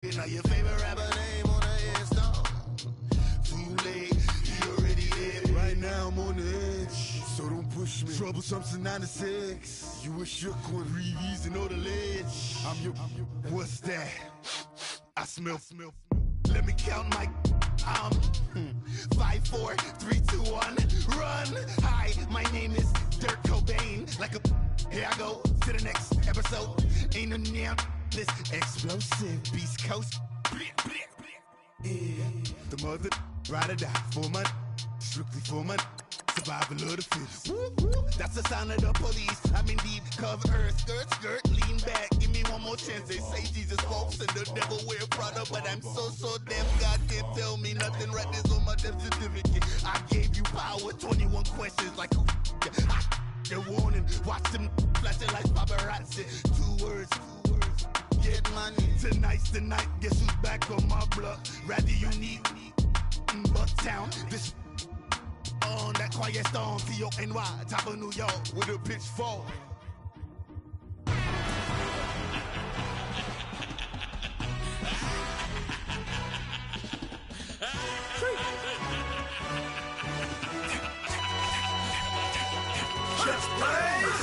Now your favorite rapper name on the headstone. Too late, you already dead. Right now I'm on the edge, so don't push me. Troublesome to 96. You a shook one, breathe and know the ledge. I'm your, what's that? I smell. Let me count my. I'm 5, 4, 3, 2, 1, run. Hi, my name is Dirk Cobain. Like a, here I go to the next episode. Ain't no damn this explosive Beast Coast. Yeah. The mother ride or die for my strictly for my survival of the fittest. That's the sound of the police. I'm indeed cover earth, skirt, lean back. Give me one more chance. They say Jesus walks and the devil wear Prada, but I'm so deaf. God can't tell me nothing. Right there's on my death certificate. I gave you power. 21 questions like who? They're warning. Watch them flashing like paparazzi. Two words. Get money. Tonight's the night. Guess who's back on my block? Rather unique. Bucktown. This on that quiet storm. T-O-N-Y. Top of New York with a pitchfork.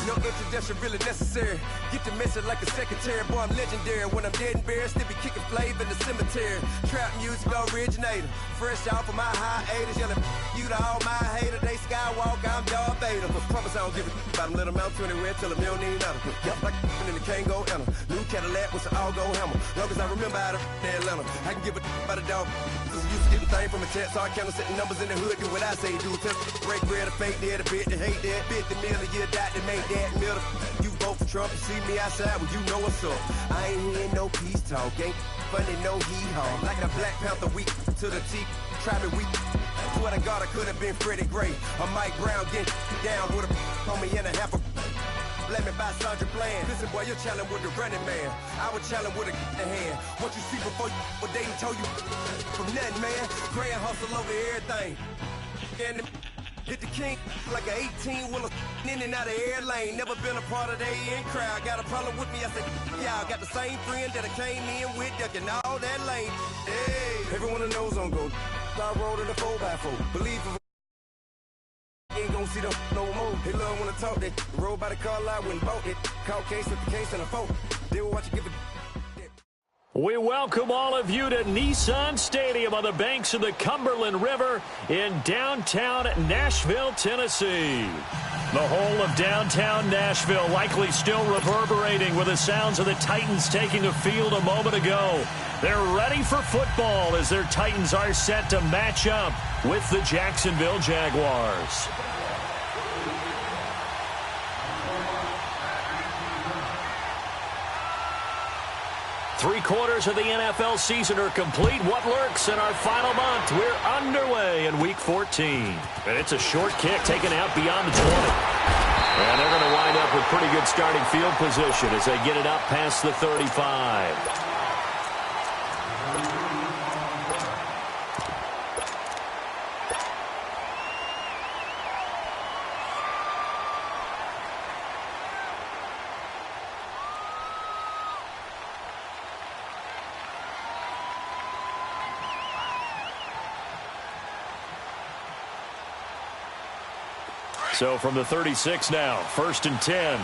No introduction really necessary. Get the message like a secretary. Boy, I'm legendary. When I'm dead and buried, still be kicking flavor in the cemetery. Trap music originator. Fresh off of my hiatus. Yelling you to all my haters. They skywalk, I'm Darth Vader. But promise I don't give a about them. Let them out to anywhere. Tell them you don't need nothing. Yeah, like in the Kango enter. New Cadillac with an all-go hammer. Long as I remember how to Atlanta. I can give a about a dog. Cause we used to get the thing from a text. So I count setting numbers in the hood. Do what I say do. Tell break bread, a fake dead, a bit to hate that. 50 million, you die to make that middle. You vote for Trump, you see me outside, well, you know what's up. I ain't hearing no peace talk, ain't funny, no hee-haw. Like the Black Panther weak to the teeth, try me weak. Swear to God, I could have been Freddie Gray. Or Mike Brown getting down with a homie and a half a. Let me buy Sandra Bland. Listen, boy, you're challenging with the running man. I would challenge with a hand. What you see before you, what they told you from nothing, man. Gray and hustle over everything. And hit the king like an 18-wheeler in and out of air lane. Never been a part of the in crowd. Got a problem with me, I said, y'all got the same friend that I came in with, ducking all that lane. Hey, everyone that knows on go. I rode in a 4x4. Believe it. Ain't gonna see them no more. They love when I talk that. Rode by the car lot when bought it. Call case with the case and a phone. They will watch you give it. We welcome all of you to Nissan Stadium on the banks of the Cumberland River in downtown Nashville, Tennessee. The whole of downtown Nashville likely still reverberating with the sounds of the Titans taking the field a moment ago. They're ready for football as their Titans are set to match up with the Jacksonville Jaguars. Three-quarters of the NFL season are complete. What lurks in our final month? We're underway in Week 14. And it's a short kick taken out beyond the 20. And they're going to wind up with pretty good starting field position as they get it up past the 35. So from the 36 now, 1st and 10.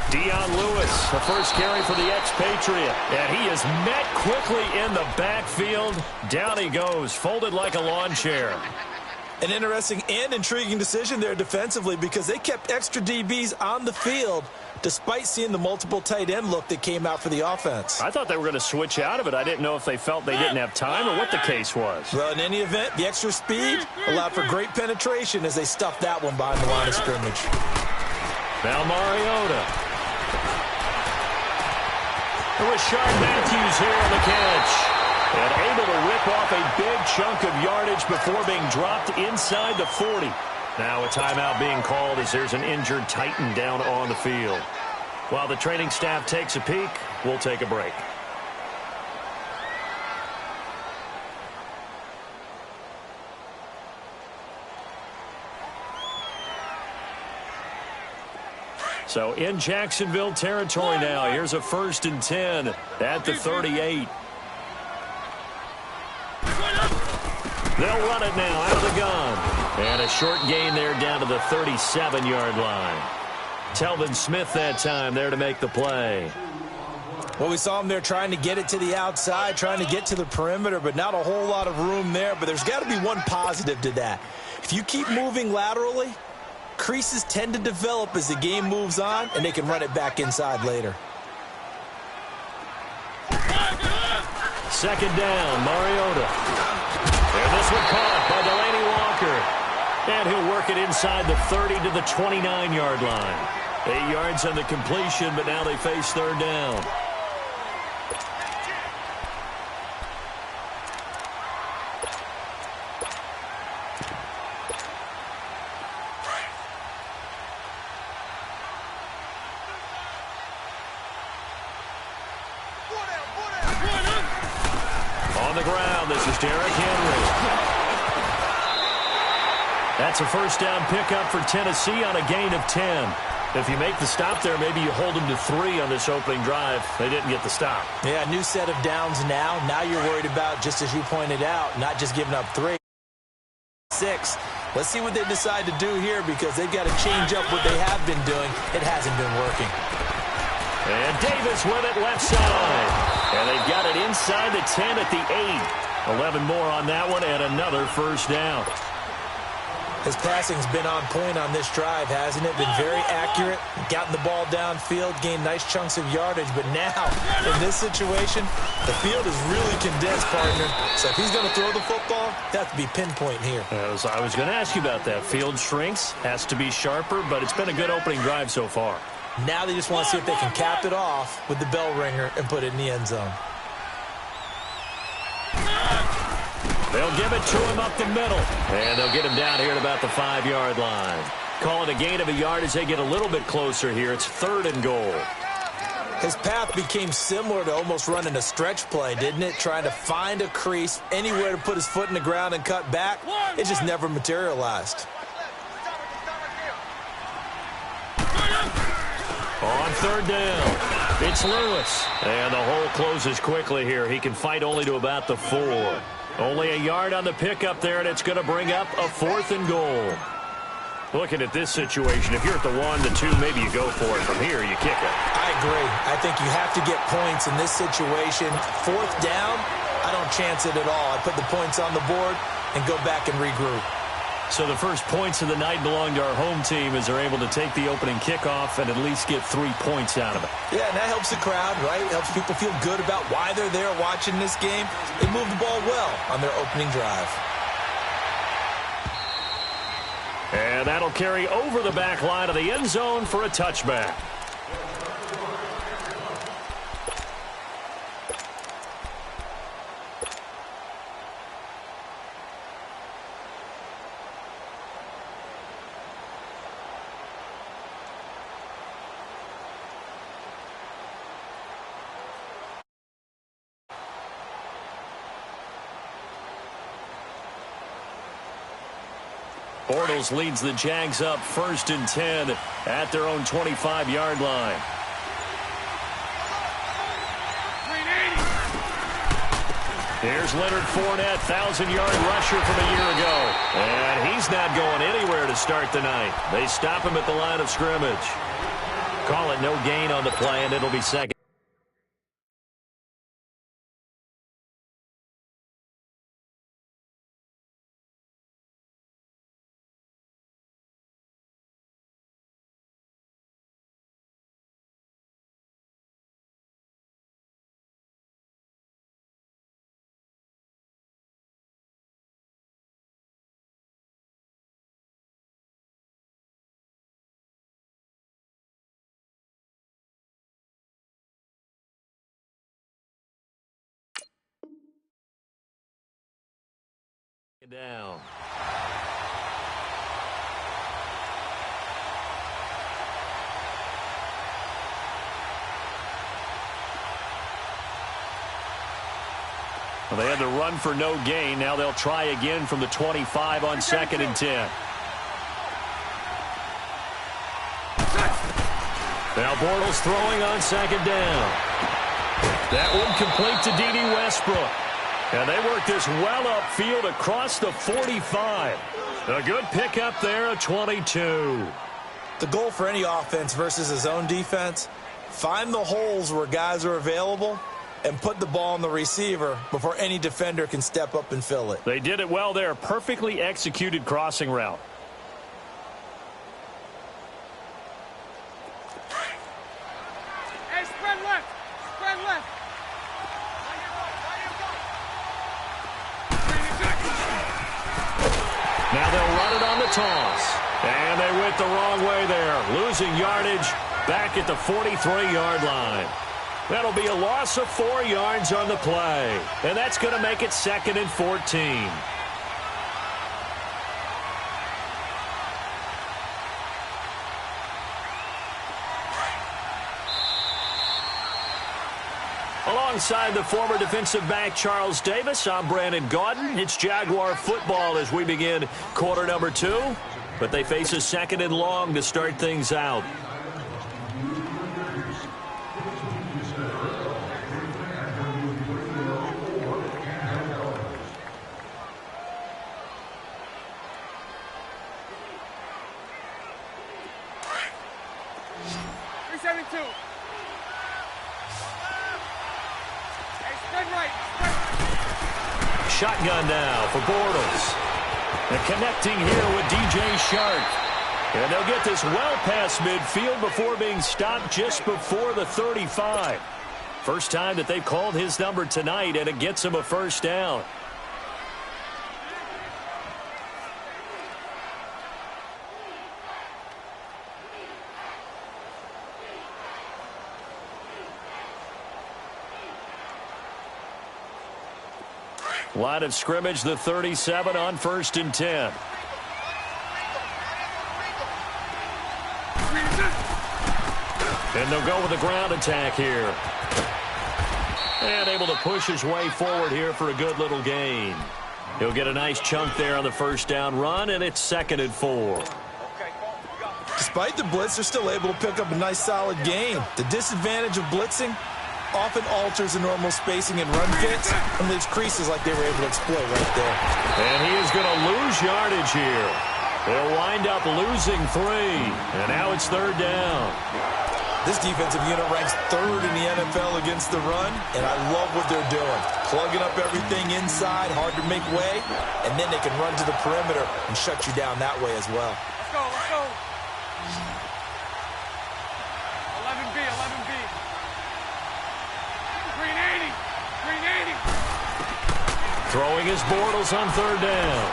Dion Lewis, the first carry for the expatriate. And he is met quickly in the backfield. Down he goes, folded like a lawn chair. An interesting and intriguing decision there defensively because they kept extra DBs on the field despite seeing the multiple tight end look that came out for the offense. I thought they were going to switch out of it. I didn't know if they felt they didn't have time or what the case was. Well, in any event, the extra speed allowed for great penetration as they stuffed that one behind the line of scrimmage. Now Mariota. Rashard Matthews here on the catch. And able to rip off a big chunk of yardage before being dropped inside the 40. Now a timeout being called as there's an injured Titan down on the field. While the training staff takes a peek, we'll take a break. So in Jacksonville territory now. Here's a 1st and 10 at the 38. They'll run it now out of the gun. And a short gain there down to the 37-yard line. Telvin Smith that time there to make the play. Well, we saw him there trying to get it to the outside, trying to get to the perimeter, but not a whole lot of room there. But there's got to be one positive to that. If you keep moving laterally, creases tend to develop as the game moves on, and they can run it back inside later. 2nd down, Mariota. And this one caught by Delaney Walker. And he'll work it inside the 30 to the 29-yard line. 8 yards on the completion, but now they face 3rd down. On the ground, this is Derrick Henry. That's a 1st down pickup for Tennessee on a gain of 10. If you make the stop there, maybe you hold them to 3 on this opening drive. They didn't get the stop. Yeah, new set of downs now. Now you're worried about, just as you pointed out, not just giving up 3. 6. Let's see what they decide to do here, because they've got to change up what they have been doing. It hasn't been working. And Davis with it left side. And they've got it inside the 10 at the 8. 11 more on that one and another 1st down. His passing's been on point on this drive, hasn't it? Been very accurate, gotten the ball downfield, gained nice chunks of yardage. But now, in this situation, the field is really condensed, partner. So if he's going to throw the football, that to be pinpoint here. I was going to ask you about that. Field shrinks, has to be sharper, but it's been a good opening drive so far. Now they just want to see if they can cap it off with the bell ringer and put it in the end zone. They'll give it to him up the middle. And they'll get him down here at about the 5-yard line. Call it a gain of a yard as they get a little bit closer here. It's 3rd and goal. His path became similar to almost running a stretch play, didn't it? Trying to find a crease, anywhere to put his foot in the ground and cut back. It just never materialized. On 3rd down, it's Lewis. And the hole closes quickly here. He can fight only to about the 4. Only a yard on the pickup there, and it's going to bring up a 4th and goal. Looking at this situation, if you're at the 1, the 2, maybe you go for it. From here, you kick it. I agree. I think you have to get points in this situation. 4th down, I don't chance it at all. I put the points on the board and go back and regroup. So the first points of the night belong to our home team as they're able to take the opening kickoff and at least get 3 points out of it. Yeah, and that helps the crowd, right? It helps people feel good about why they're there watching this game. They moved the ball well on their opening drive. And that'll carry over the back line of the end zone for a touchback. Bortles leads the Jags up 1st and 10 at their own 25-yard line. Here's Leonard Fournette, 1,000-yard rusher from a year ago. And he's not going anywhere to start the night. They stop him at the line of scrimmage. Call it no gain on the play, and it'll be 2nd. Down. Well, they had to run for no gain. Now they'll try again from the 25 on 2nd and 10. Now Bortles throwing on second down. That one complete to D.D. Westbrook. And they work this well upfield across the 45. A good pickup there at 22. The goal for any offense versus his own defense, find the holes where guys are available and put the ball on the receiver before any defender can step up and fill it. They did it well there. Perfectly executed crossing route. Hey, spread left. Spread left. Now they'll run it on the toss. And they went the wrong way there. Losing yardage back at the 43-yard line. That'll be a loss of 4 yards on the play. And that's going to make it 2nd and 14. Alongside the former defensive back Charles Davis, I'm Brandon Gaudin. It's Jaguar football as we begin quarter number 2. But they face a 2nd and long to start things out. Shotgun now for Bortles. And connecting here with DJ Shark. And they'll get this well past midfield before being stopped just before the 35. First time that they've called his number tonight, and it gets him a first down. Line of scrimmage, the 37 on 1st and 10. And they'll go with the ground attack here. And able to push his way forward here for a good little gain. He'll get a nice chunk there on the first down run, and it's 2nd and 4. Despite the blitz, they're still able to pick up a nice solid gain. The disadvantage of blitzing often alters the normal spacing and run fits and leaves creases like they were able to exploit right there. And he is going to lose yardage here. They'll wind up losing 3. And now it's 3rd down. This defensive unit ranks 3rd in the NFL against the run, and I love what they're doing. Plugging up everything inside, hard to make way, and then they can run to the perimeter and shut you down that way as well. Let's go, let's go. 11B, 11B. 380. Throwing his Bortles on 3rd down.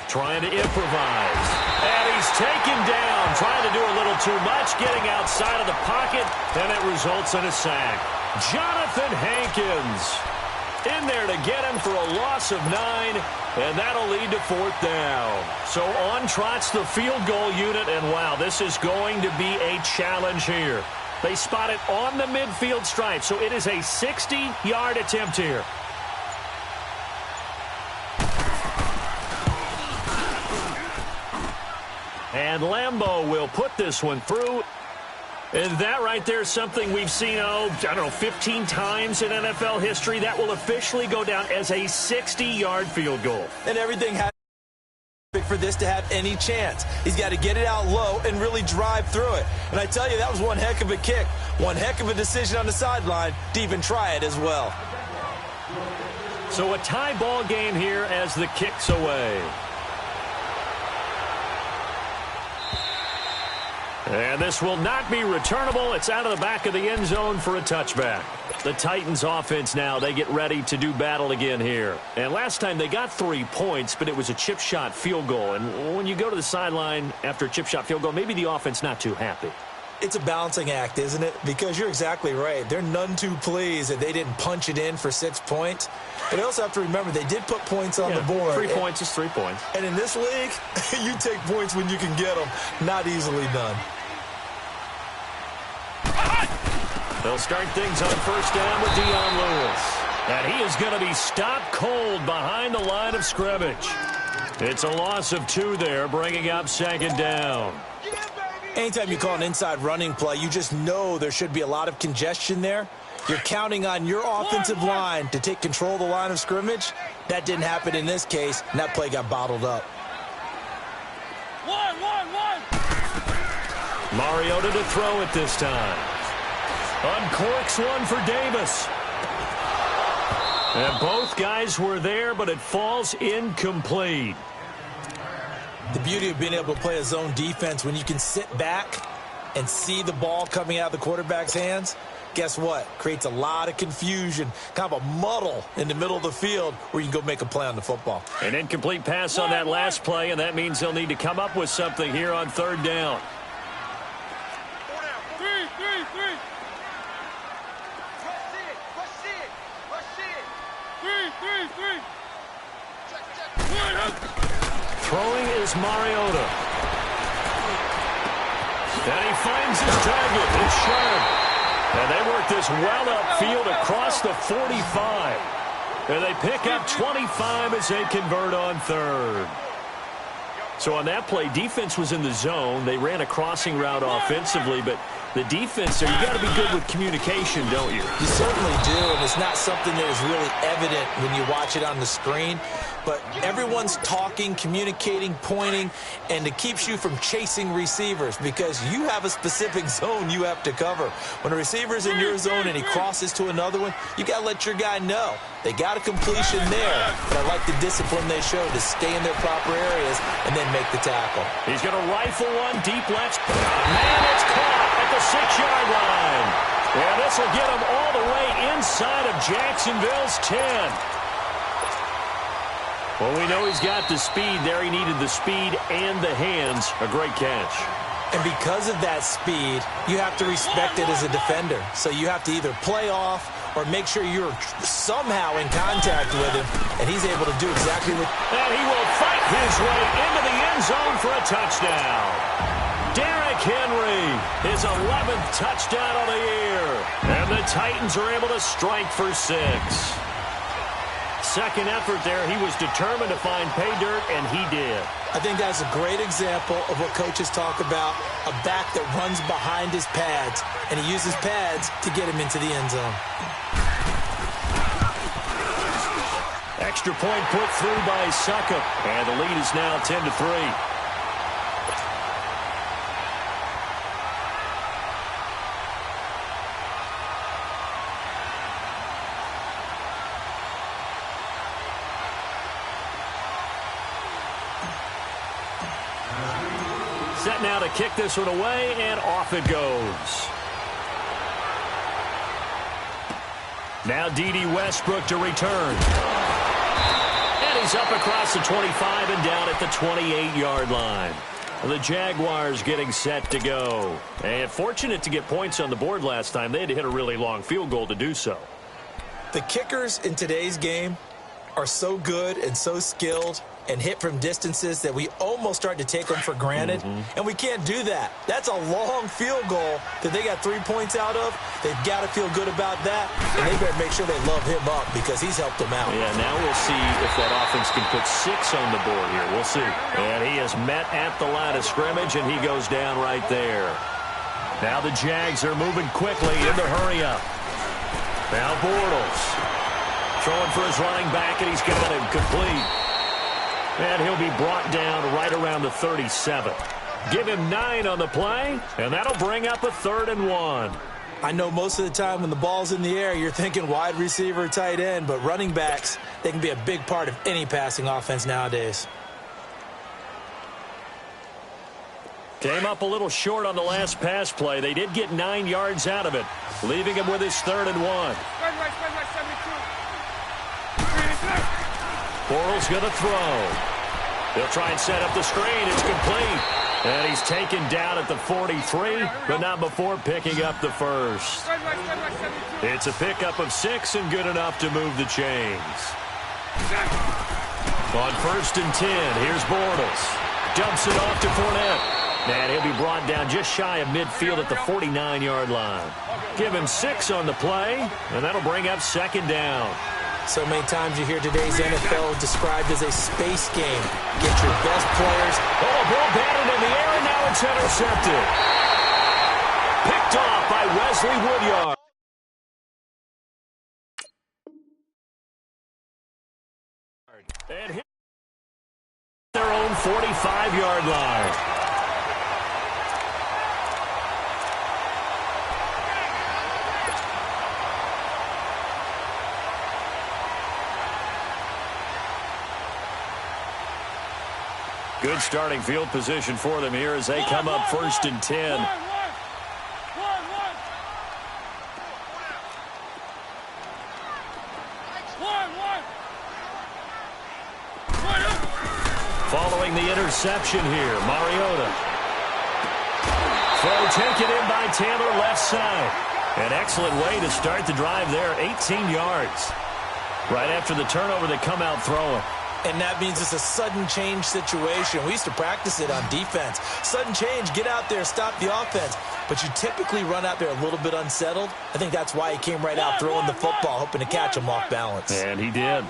Trying to improvise. And he's taken down. Trying to do a little too much. Getting outside of the pocket. And it results in a sack. Jonathan Hankins in there to get him for a loss of 9. And that'll lead to 4th down. So on trots the field goal unit. And wow, this is going to be a challenge here. They spot it on the midfield stripe. So it is a 60-yard attempt here. And Lambeau will put this one through. And that right there is something we've seen, I don't know, 15 times in NFL history. That will officially go down as a 60-yard field goal. And everything has for this to have any chance. He's got to get it out low and really drive through it. And I tell you, that was one heck of a kick. One heck of a decision on the sideline to even try it as well. So a tie ball game here as the kick's away. And this will not be returnable. It's out of the back of the end zone for a touchback. The Titans offense now, they get ready to do battle again here. And last time they got 3 points, but it was a chip shot field goal. And when you go to the sideline after a chip shot field goal, maybe the offense not too happy. It's a balancing act, isn't it? Because you're exactly right. They're none too pleased that they didn't punch it in for 6 points. But I also have to remember they did put points on the board. 3 points is 3 points. And in this league, you take points when you can get them. Not easily done. They'll start things on first down with Dion Lewis. And he is going to be stopped cold behind the line of scrimmage. It's a loss of 2 there, bringing up second down. Anytime you call an inside running play, you just know there should be a lot of congestion there. You're counting on your offensive line to take control of the line of scrimmage. That didn't happen in this case, and that play got bottled up. Mariota to throw it this time. Uncorks one for Davis. And both guys were there, but it falls incomplete. The beauty of being able to play a zone defense when you can sit back and see the ball coming out of the quarterback's hands, guess what? Creates a lot of confusion, kind of a muddle in the middle of the field where you can go make a play on the football. An incomplete pass on that last play, and that means they'll need to come up with something here on third down. Throwing is Mariota. And he finds his target. It's sharp. And they work this well upfield across the 45. And they pick up 25 as they convert on third. So on that play, defense was in the zone. They ran a crossing route offensively, but the defense there, you got to be good with communication, don't you? You certainly do, and it's not something that is really evident when you watch it on the screen. But everyone's talking, communicating, pointing, and it keeps you from chasing receivers because you have a specific zone you have to cover. When a receiver's in your zone and he crosses to another one, you got to let your guy know. They got a completion there, but I like the discipline they showed to stay in their proper areas and then make the tackle. He's going to rifle one deep left. Man, it's caught at the 6-yard line. And this will get him all the way inside of Jacksonville's 10. Well, we know he's got the speed there. He needed the speed and the hands. A great catch. And because of that speed, you have to respect it as a defender. So you have to either play off or make sure you're somehow in contact with him, and he's able to do exactly what... And he will fight his way into the end zone for a touchdown. Derrick Henry, his 11th touchdown of the year. And the Titans are able to strike for 6. Second effort there, he was determined to find pay dirt, and he did. I think that's a great example of what coaches talk about, a back that runs behind his pads, and he uses pads to get him into the end zone. Extra point put through by Succop, and the lead is now 10-3. Set now to kick this one away, and off it goes. Now D.D. Westbrook to return. And he's up across the 25 and down at the 28-yard line. The Jaguars getting set to go. And fortunate to get points on the board last time. They had to hit a really long field goal to do so. The kickers in today's game are so good and so skilled and hit from distances that we almost start to take them for granted, and we can't do that. That's a long field goal that they got 3 points out of. They've got to feel good about that, and they better make sure they love him up because he's helped them out. Yeah, now we'll see if that offense can put 6 on the board here. We'll see. And he is met at the line of scrimmage, and he goes down right there. Now the Jags are moving quickly in the hurry-up. Now Bortles throwing for his running back, and he's got him complete. And he'll be brought down right around the 37. Give him 9 on the play, and that'll bring up a 3rd and 1. I know most of the time when the ball's in the air, you're thinking wide receiver, tight end, but running backs, they can be a big part of any passing offense nowadays. Came up a little short on the last pass play. They did get 9 yards out of it, leaving him with his 3rd and 1. Spread right, 72. Bortles going to throw. They'll try and set up the screen. It's complete. And he's taken down at the 43, but not before picking up the first. It's a pickup of 6 and good enough to move the chains. On 1st and 10, here's Bortles. Dumps it off to Fournette. And he'll be brought down just shy of midfield at the 49-yard line. Give him 6 on the play, and that'll bring up 2nd down. So many times you hear today's NFL described as a space game. Get your best players. Oh, ball batted in the air, and now it's intercepted. Picked off by Wesley Woodyard. And hit their own 45-yard line. Good starting field position for them here as they come up 1st and 10. Following the interception here, Mariota. Throw taken in by Taylor left side. An excellent way to start the drive there, 18 yards. Right after the turnover, they come out throwing. And that means it's a sudden change situation. We used to practice it on defense. Sudden change, get out there, stop the offense. But you typically run out there a little bit unsettled. I think that's why he came right out throwing the football, hoping to catch him off balance. And he did.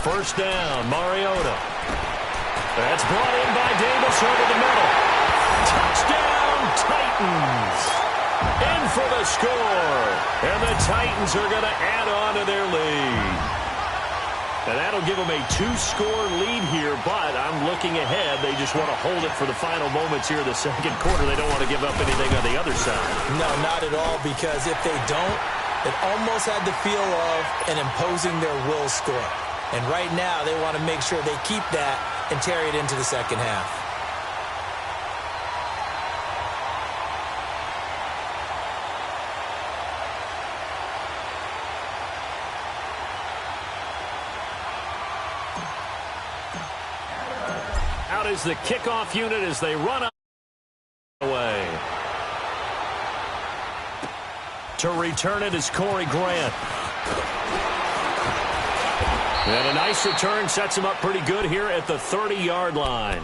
First down, Mariota. That's brought in by Davis over the middle. Touchdown, Titans. In for the score. And the Titans are going to add on to their lead. And that'll give them a 2-score lead here, but I'm looking ahead. They just want to hold it for the final moments here in the second quarter. They don't want to give up anything on the other side. No, not at all, because if they don't, it almost had the feel of an imposing their will score. And right now, they want to make sure they keep that and carry it into the second half. Out is the kickoff unit as they run away. To return it is Corey Grant. And a nice return sets him up pretty good here at the 30-yard line.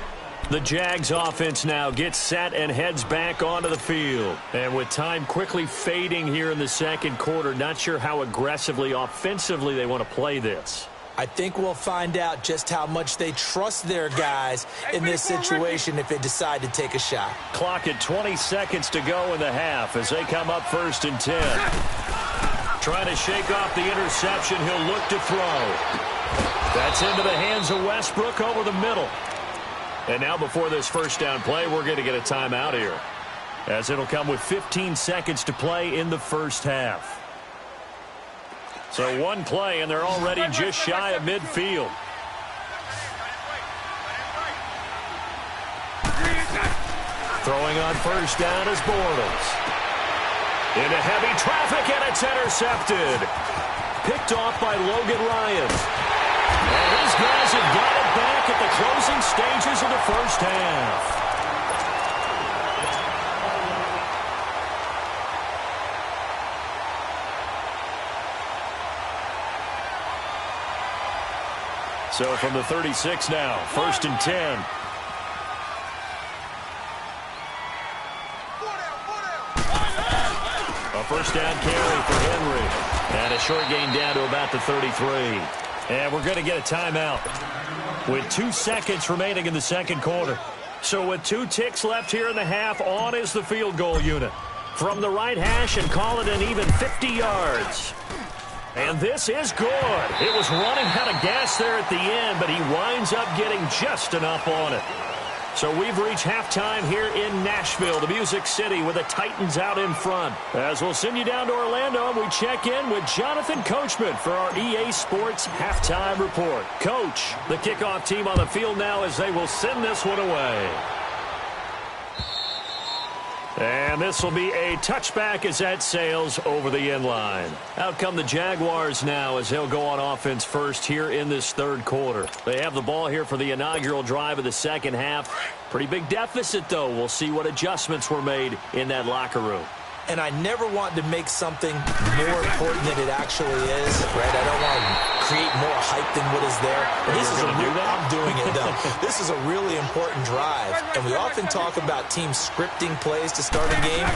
The Jags offense now gets set and heads back onto the field. And with time quickly fading here in the second quarter, not sure how aggressively, offensively they want to play this. I think we'll find out just how much they trust their guys in this situation if they decide to take a shot. Clock at 20 seconds to go in the half as they come up 1st and 10. Trying to shake off the interception. He'll look to throw. That's into the hands of Westbrook over the middle. And now before this first down play, we're going to get a timeout here, as it'll come with 15 seconds to play in the first half. So one play, and they're already just shy of midfield. Throwing on first down is Bortles. Into heavy traffic, and it's intercepted. Picked off by Logan Ryan. And these guys have got it back at the closing stages of the first half. So from the 36 now, 1st and 10. A first down carry for Henry. And a short gain down to about the 33. And we're going to get a timeout with 2 seconds remaining in the second quarter. So with 2 ticks left here in the half, on is the field goal unit. From the right hash and call it an even 50 yards. And this is good. It was running out of gas there at the end, but he winds up getting just enough on it. So we've reached halftime here in Nashville, the Music City, with the Titans out in front. As we'll send you down to Orlando, and we check in with Jonathan Coachman for our EA Sports Halftime Report. Coach, the kickoff team on the field now as they will send this one away. And this will be a touchback as that sails over the end line. Out come the Jaguars now as they'll go on offense first here in this third quarter. They have the ball here for the inaugural drive of the second half. Pretty big deficit, though. We'll see what adjustments were made in that locker room. and I never want to make something more important than it actually is, right? I don't want to create more hype than what is there. But this is I'm doing it, though. This is a really important drive, and we often talk about teams scripting plays to start a game.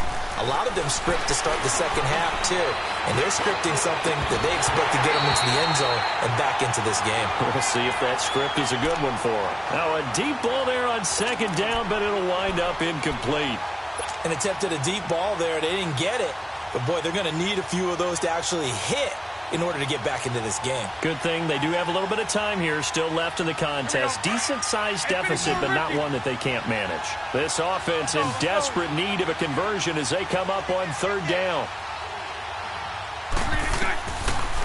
A lot of them script to start the second half, too, and they're scripting something that they expect to get them into the end zone and back into this game. We'll see if that script is a good one for them. Now, a deep ball there on second down, but it'll wind up incomplete. And attempted a deep ball there. They didn't get it. But, boy, they're going to need a few of those to actually hit in order to get back into this game. Good thing they do have a little bit of time here still left in the contest. Decent-sized deficit, but not one that they can't manage. This offense in desperate need of a conversion as they come up on third down.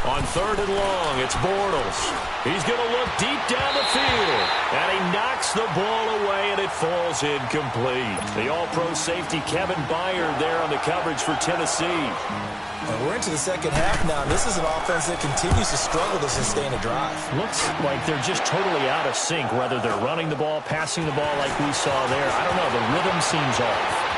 On third and long, it's Bortles. He's going to look deep down the field. And he knocks the ball away, and it falls incomplete. The all-pro safety Kevin Byard there on the coverage for Tennessee. And we're into the second half now. This is an offense that continues to struggle to sustain a drive. Looks like they're just totally out of sync, whether they're running the ball, passing the ball like we saw there. I don't know. The rhythm seems off.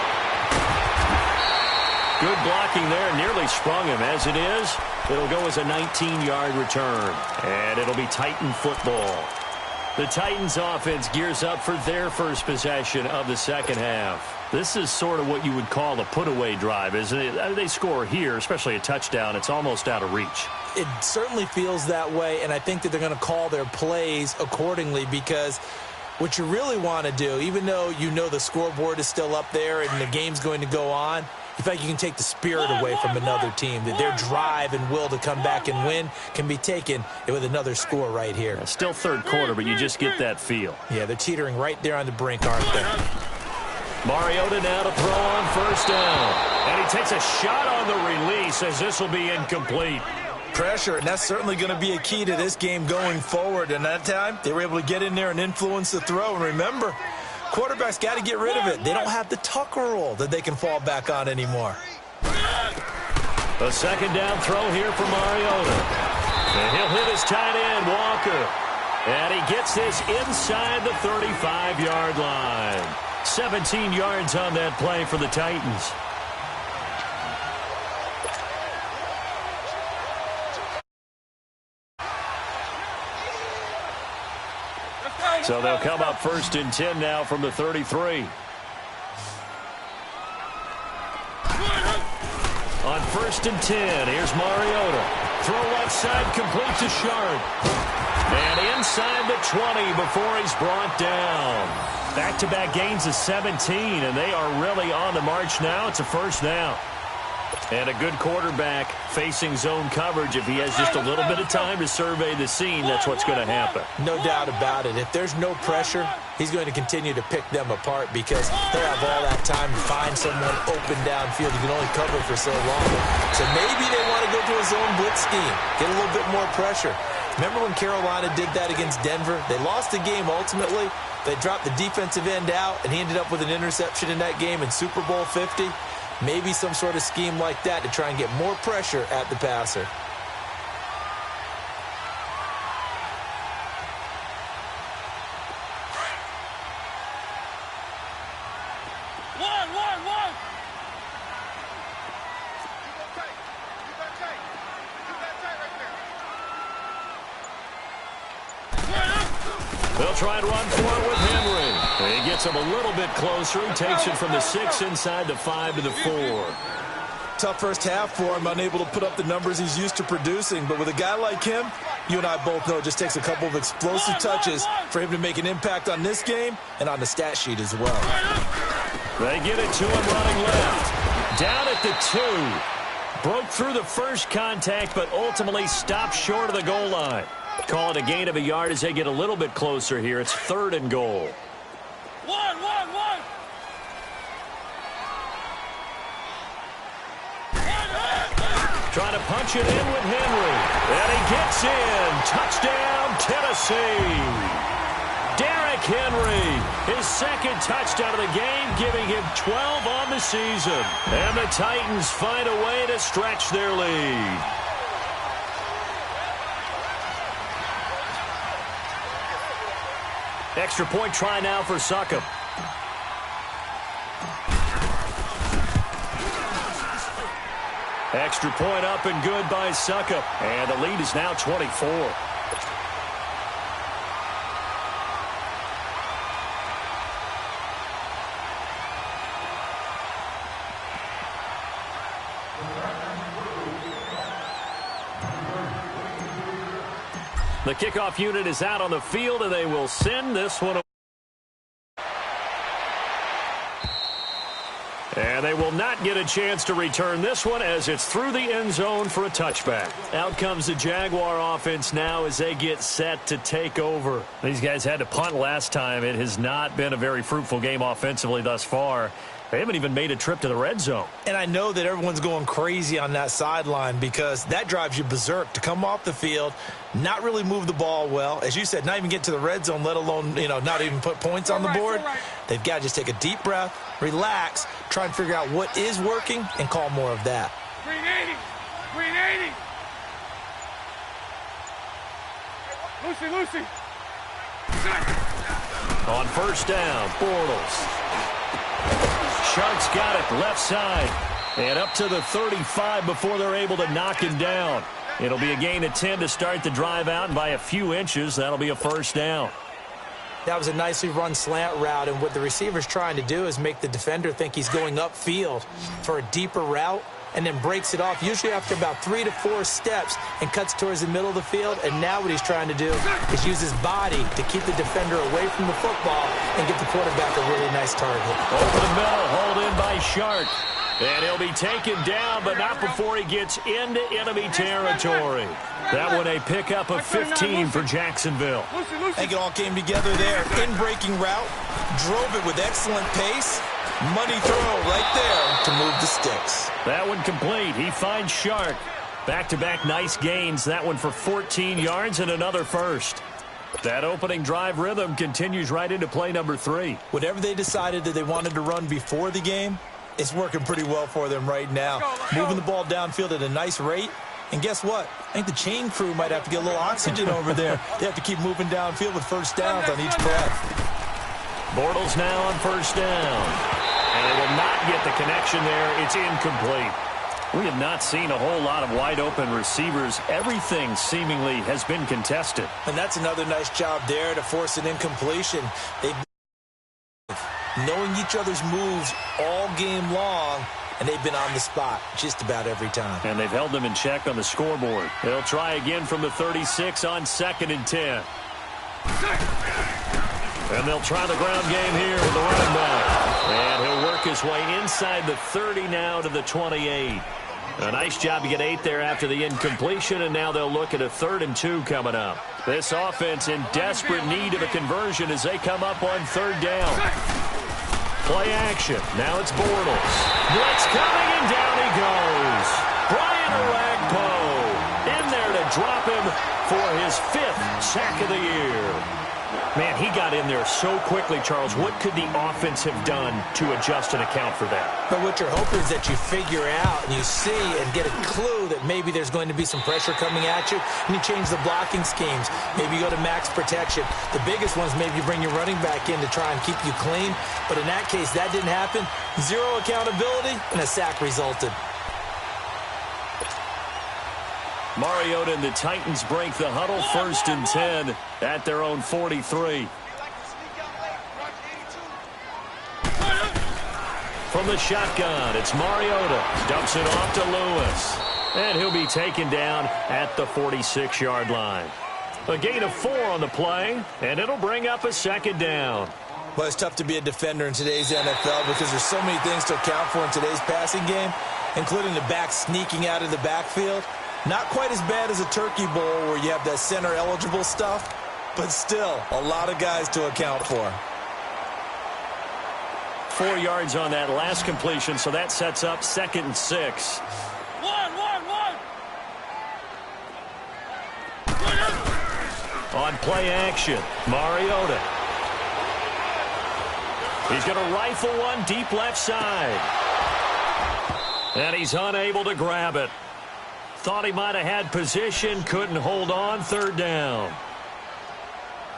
Good blocking there. Nearly sprung him. As it is, it'll go as a 19-yard return. And it'll be Titan football. The Titans offense gears up for their first possession of the second half. This is sort of what you would call a put-away drive, isn't it? They score here, especially a touchdown. It's almost out of reach. It certainly feels that way, and I think that they're going to call their plays accordingly because what you really want to do, even though you know the scoreboard is still up there and the game's going to go on, in fact, you can take the spirit away from another team, that their drive and will to come back and win can be taken with another score right here. Still third quarter, but you just get that feel. Yeah, they're teetering right there on the brink, aren't they? Mariota now to throw on first down. And he takes a shot on the release as this will be incomplete. Pressure, and that's certainly going to be a key to this game going forward. And that time, they were able to get in there and influence the throw. And remember, quarterbacks got to get rid of it. They don't have the Tucker roll that they can fall back on anymore. A second down throw here for Mariota. And he'll hit his tight end, Walker. And he gets this inside the 35-yard line. 17 yards on that play for the Titans. So they'll come up first and 10 now from the 33. On first and 10, here's Mariota. Throw left side, complete to Sharp. And inside the 20 before he's brought down. Back-to-back gains of 17, and they are really on the march now. It's a first down. And a good quarterback facing zone coverage. If he has just a little bit of time to survey the scene, that's what's going to happen. No doubt about it. If there's no pressure, he's going to continue to pick them apart because he'll have all that time to find someone open downfield. You can only cover for so long. So maybe they want to go to a zone blitz scheme, get a little bit more pressure. Remember when Carolina did that against Denver? They lost the game ultimately. They dropped the defensive end out, and he ended up with an interception in that game in Super Bowl 50. Maybe some sort of scheme like that to try and get more pressure at the passer. They'll try and run for it with Henry. He gets him a little bit closer. He takes it from the 6 inside the 5 to the 4. Tough first half for him, unable to put up the numbers he's used to producing. But with a guy like him, you and I both know it just takes a couple of explosive touches for him to make an impact on this game and on the stat sheet as well. They get it to him running left. Down at the 2. Broke through the first contact, but ultimately stopped short of the goal line. Call it a gain of a yard as they get a little bit closer here. It's 3rd and goal. Trying to punch it in with Henry. And he gets in. Touchdown, Tennessee. Derrick Henry, his second touchdown of the game, giving him 12 on the season. And the Titans find a way to stretch their lead. Extra point try now for Succop. Extra point up and good by Suckup. And the lead is now 24. The kickoff unit is out on the field, and they will send this one away. And they will not get a chance to return this one as it's through the end zone for a touchback. Out comes the Jaguar offense now as they get set to take over. These guys had to punt last time. It has not been a very fruitful game offensively thus far. They haven't even made a trip to the red zone. And I know that everyone's going crazy on that sideline because that drives you berserk to come off the field, not really move the ball well. As you said, not even get to the red zone, let alone, not even put points on the board. They've got to just take a deep breath, relax, try and figure out what is working, and call more of that. Green 80. Green 80. Lucy. On first down, Bortles. Sharks got it left side and up to the 35 before they're able to knock him down. It'll be a gain of 10 to start the drive out, and by a few inches, that'll be a first down. That was a nicely run slant route, and what the receiver's trying to do is make the defender think he's going upfield for a deeper route and then breaks it off, usually after about 3 to 4 steps, and cuts towards the middle of the field. And now what he's trying to do is use his body to keep the defender away from the football and give the quarterback a really nice target. Over the middle, hauled in by Shark. And he'll be taken down, but not before he gets into enemy territory. That one a pickup of 15 for Jacksonville. I think it all came together there. In-breaking route, drove it with excellent pace. Money throw right there to move the sticks. That one complete. He finds Shark. Back-to-back nice gains. That one for 14 yards and another first. That opening drive rhythm continues right into play number 3. Whatever they decided that they wanted to run before the game, it's working pretty well for them right now. Moving the ball downfield at a nice rate. And guess what? I think the chain crew might have to get a little oxygen over there. They have to keep moving downfield with first downs on each play. Bortles now on first down. And they will not get the connection there. It's incomplete. We have not seen a whole lot of wide-open receivers. Everything seemingly has been contested. And that's another nice job there to force an incompletion. They've been knowing each other's moves all game long, and they've been on the spot just about every time. And they've held them in check on the scoreboard. They'll try again from the 36 on 2nd and 10. And they'll try the ground game here with the running back. And he'll work his way inside the 30 now to the 28. A nice job to get 8 there after the incompletion, and now they'll look at a 3rd and 2 coming up. This offense in desperate need of a conversion as they come up on 3rd down. Play action. Now it's Bortles. Blitz coming, and down he goes. Brian Orakpo in there to drop him for his 5th sack of the year. Man, he got in there so quickly, Charles. What could the offense have done to adjust and account for that? But what you're hoping is that you figure out and you see and get a clue that maybe there's going to be some pressure coming at you, and you change the blocking schemes. Maybe you go to max protection. The biggest ones, maybe you bring your running back in to try and keep you clean. But in that case, that didn't happen. 0 accountability, and a sack resulted. Mariota and the Titans break the huddle, 1st and 10 at their own 43. From the shotgun, it's Mariota. Dumps it off to Lewis. And he'll be taken down at the 46-yard line. A gain of 4 on the play, and it'll bring up a 2nd down. Well, it's tough to be a defender in today's NFL because there's so many things to account for in today's passing game, including the back sneaking out of the backfield. Not quite as bad as a turkey bowl where you have that center-eligible stuff, but still a lot of guys to account for. 4 yards on that last completion, so that sets up 2nd and 6. On play action, Mariota. He's going to rifle one deep left side. And he's unable to grab it. Thought he might have had position, couldn't hold on, 3rd down.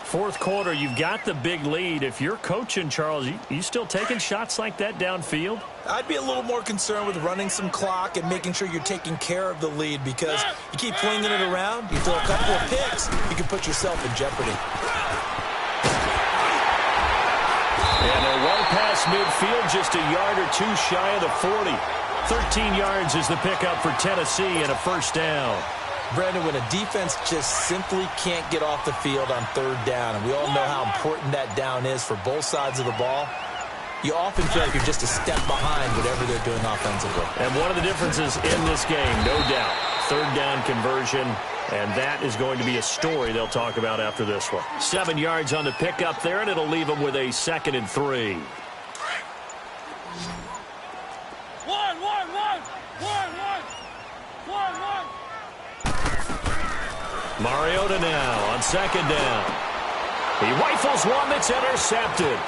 Fourth quarter, you've got the big lead. If you're coaching, Charles, you still taking shots like that downfield? I'd be a little more concerned with running some clock and making sure you're taking care of the lead, because you keep flinging it around, you throw a couple of picks, you can put yourself in jeopardy. And they're well past midfield, just a yard or two shy of the 40. 13 yards is the pickup for Tennessee and a first down. Brandon, when a defense just simply can't get off the field on third down, and we all know how important that down is for both sides of the ball, you often feel like you're just a step behind whatever they're doing offensively. And one of the differences in this game, no doubt, third down conversion, and that is going to be a story they'll talk about after this one. 7 yards on the pickup there, and it'll leave them with a 2nd and 3. Mariota now on 2nd down. He rifles one that's intercepted.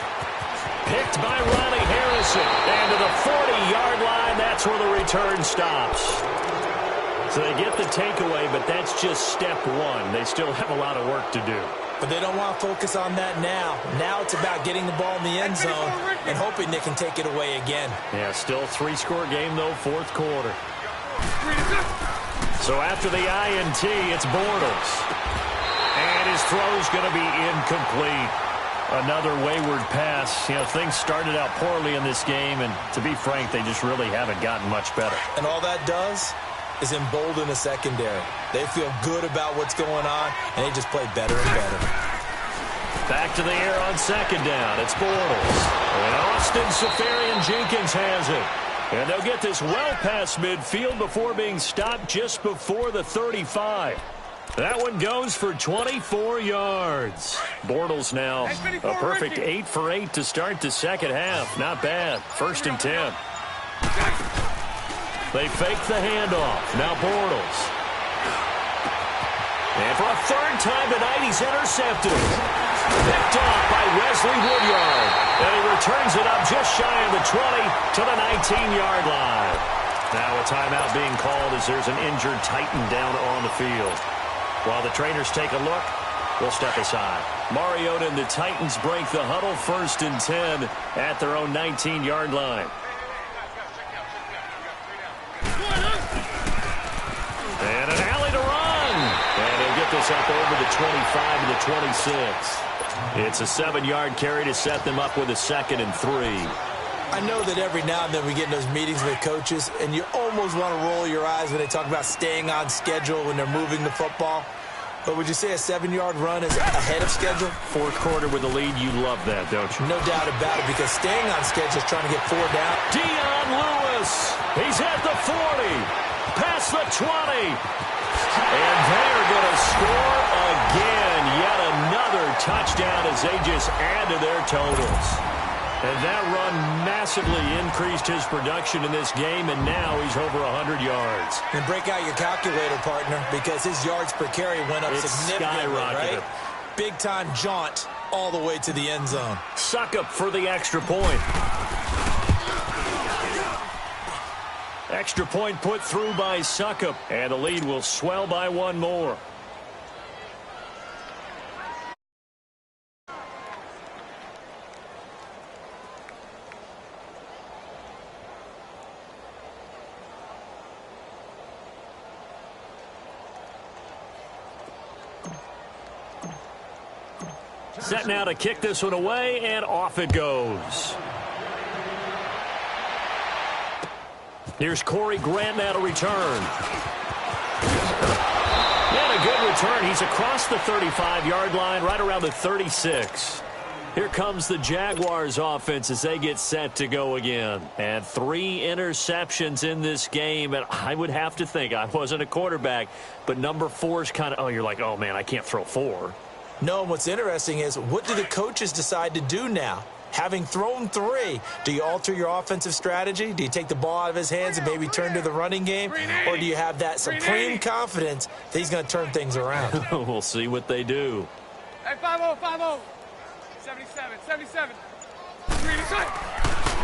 Picked by Ronnie Harrison. And to the 40-yard line, that's where the return stops. So they get the takeaway, but that's just step one. They still have a lot of work to do. But they don't want to focus on that now. Now it's about getting the ball in the end zone and hoping they can take it away again. Yeah, still a 3-score game, though, fourth quarter. So after the INT, it's Bortles. And his throw's going to be incomplete. Another wayward pass. You know, things started out poorly in this game, and to be frank, they just really haven't gotten much better. And all that does is embolden the secondary. They feel good about what's going on, and they just play better and better. Back to the air on 2nd down. It's Bortles. And Austin Seferian-Jenkins has it. And they'll get this well past midfield before being stopped just before the 35. That one goes for 24 yards. Bortles now a perfect 8 for 8 to start the second half. Not bad. 1st and 10. They fake the handoff. Now Bortles. And for a 3rd time tonight, he's intercepted. Picked off by Wesley Woodyard. And he returns it up just shy of the 20 to the 19-yard line. Now a timeout being called as there's an injured Titan down on the field. While the trainers take a look, we'll step aside. Mariota and the Titans break the huddle, 1st and 10 at their own 19-yard line. And an alley to run. And he'll get this up over the 25 to the 26. It's a 7-yard carry to set them up with a 2nd and 3. I know that every now and then we get in those meetings with coaches, and you almost want to roll your eyes when they talk about staying on schedule when they're moving the football. But would you say a 7-yard run is ahead of schedule? Fourth quarter with the lead, you love that, don't you? No doubt about it, because staying on schedule is trying to get 4 down. Dion Lewis, he's at the 40, past the 20. And they're going to score again. Yet another touchdown as they just add to their totals. And that run massively increased his production in this game, and now he's over 100 yards. And break out your calculator, partner, because his yards per carry went up significantly, right? Big-time jaunt all the way to the end zone. Suckup for the extra point. Extra point put through by Suckup, and the lead will swell by 1 more. Set now to kick this one away, and off it goes. Here's Corey Grant now to return. And a good return. He's across the 35-yard line, right around the 36. Here comes the Jaguars offense as they get set to go again. And 3 interceptions in this game. And I would have to think, I wasn't a quarterback, but number 4 is kind of, oh, you're like, oh, man, I can't throw 4. No, what's interesting is, what do the coaches decide to do now? Having thrown 3, do you alter your offensive strategy? Do you take the ball out of his hands and maybe turn to the running game? Or do you have that supreme confidence that he's going to turn things around? We'll see what they do. Hey, 5-0, 5-0. 77.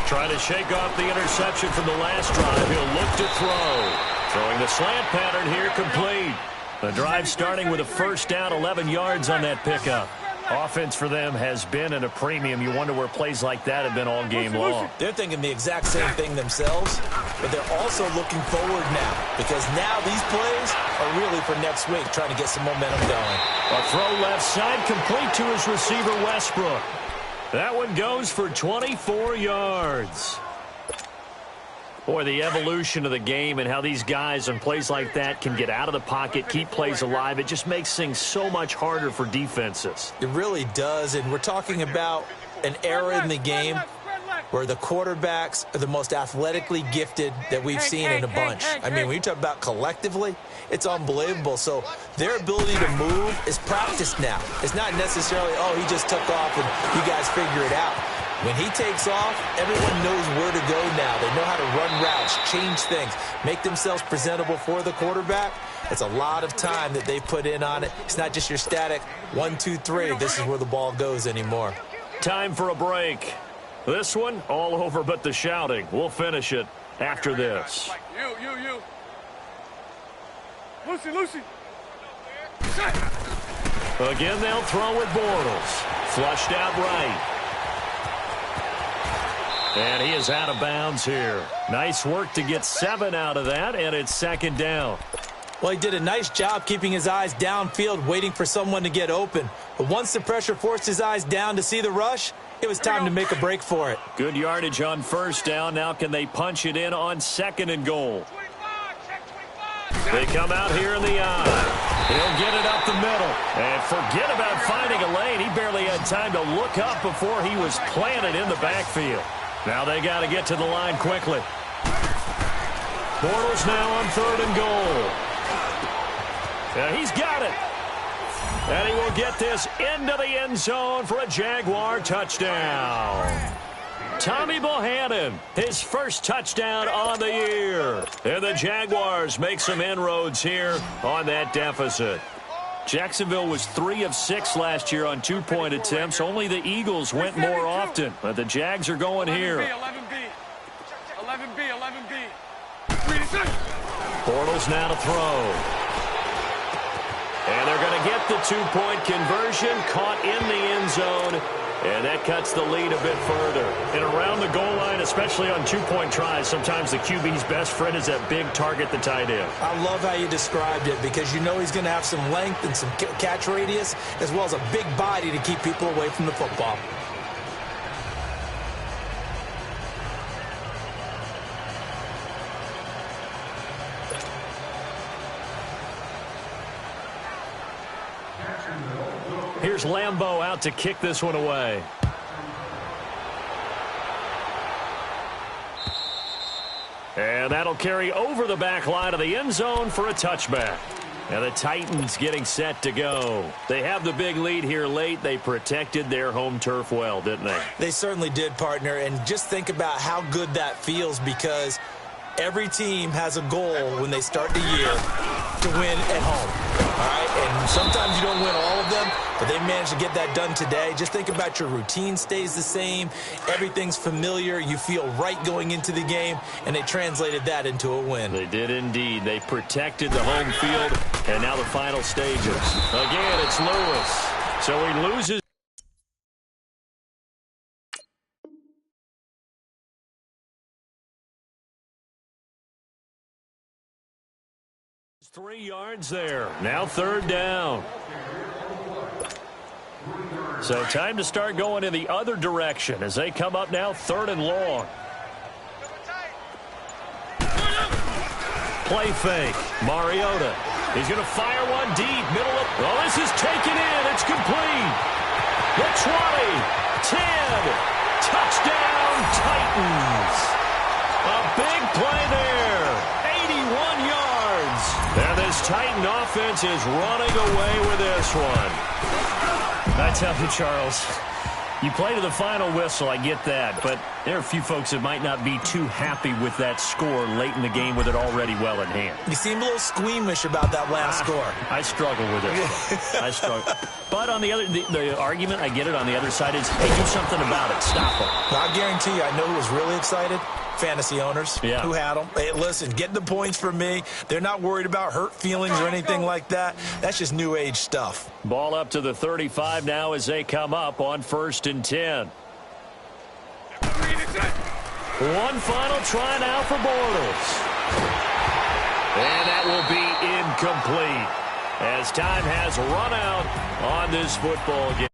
Trying to shake off the interception from the last drive. He'll look to throw. Throwing the slant pattern here complete. The drive starting with a first down, 11 yards on that pickup. Offense for them has been at a premium. You wonder where plays like that have been all game long. They're thinking the exact same thing themselves, but they're also looking forward now because now these plays are really for next week, trying to get some momentum going. A throw left side complete to his receiver, Westbrook. That one goes for 24 yards. Boy, the evolution of the game and how these guys on plays like that can get out of the pocket, keep plays alive, it just makes things so much harder for defenses. It really does, and we're talking about an era in the game where the quarterbacks are the most athletically gifted that we've seen in a bunch. I mean, when you talk about collectively, it's unbelievable. So their ability to move is practiced now. It's not necessarily, oh, he just took off and you guys figure it out. When he takes off, everyone knows where to go now. They know how to run routes, change things, make themselves presentable for the quarterback. It's a lot of time that they put in on it. It's not just your static 1, 2, 3. This is where the ball goes anymore. Time for a break. This one, all over but the shouting. We'll finish it after this. You. Lucy. Again, they'll throw with Bortles. Flushed out right. And he is out of bounds here. Nice work to get 7 out of that, and it's second down. Well, he did a nice job keeping his eyes downfield, waiting for someone to get open. But once the pressure forced his eyes down to see the rush, it was time to make a break for it. Good yardage on first down. Now can they punch it in on second and goal? They come out here in the eye. He'll get it up the middle. And forget about finding a lane. He barely had time to look up before he was planted in the backfield. Now they got to get to the line quickly. Bortles now on third and goal. Yeah, he's got it. And he will get this into the end zone for a Jaguar touchdown. Tommy Bohannon, his first touchdown on the year. And the Jaguars make some inroads here on that deficit. Jacksonville was 3 of 6 last year on 2-point attempts. Only the Eagles went more often, but the Jags are going here. 11B. Bortles now to throw. And they're going to get the 2-point conversion, caught in the end zone, and that cuts the lead a bit further. And around the goal line, especially on 2-point tries, sometimes the QB's best friend is that big target, the tight end. I love how you described it because you know he's going to have some length and some catch radius as well as a big body to keep people away from the football. Here's Lambeau out to kick this one away. And that'll carry over the back line of the end zone for a touchback. And the Titans getting set to go. They have the big lead here late. They protected their home turf well, didn't they? They certainly did, partner. And just think about how good that feels because every team has a goal when they start the year to win at home. All right, and sometimes you don't win all of them, but they managed to get that done today. Just think about your routine stays the same. Everything's familiar. You feel right going into the game, and they translated that into a win. They did indeed. They protected the home field, and now the final stages. Again, it's Lewis. So he loses. 3 yards there. Now third down. So time to start going in the other direction as they come up now third and long. Play fake. Mariota. He's going to fire one deep. Middle of. Oh, this is taken in. It's complete. The 20. 10. Touchdown Titans. A big play there. 81 yards. And this Titan offense is running away with this one. I tell you, Charles, you play to the final whistle, I get that, but there are a few folks that might not be too happy with that score late in the game with it already well in hand. You seem a little squeamish about that last score. I struggle with it. I struggle. But on the other, the argument, I get it, on the other side is, hey, do something about it. Stop it. I guarantee you, I know who was really excited. fantasy owners who had them. Hey, listen, getting the points for me. They're not worried about hurt feelings or anything like that. That's just new age stuff. Ball up to the 35 now as they come up on 1st and 10. One final try now for Bortles. And that will be incomplete as time has run out on this football game.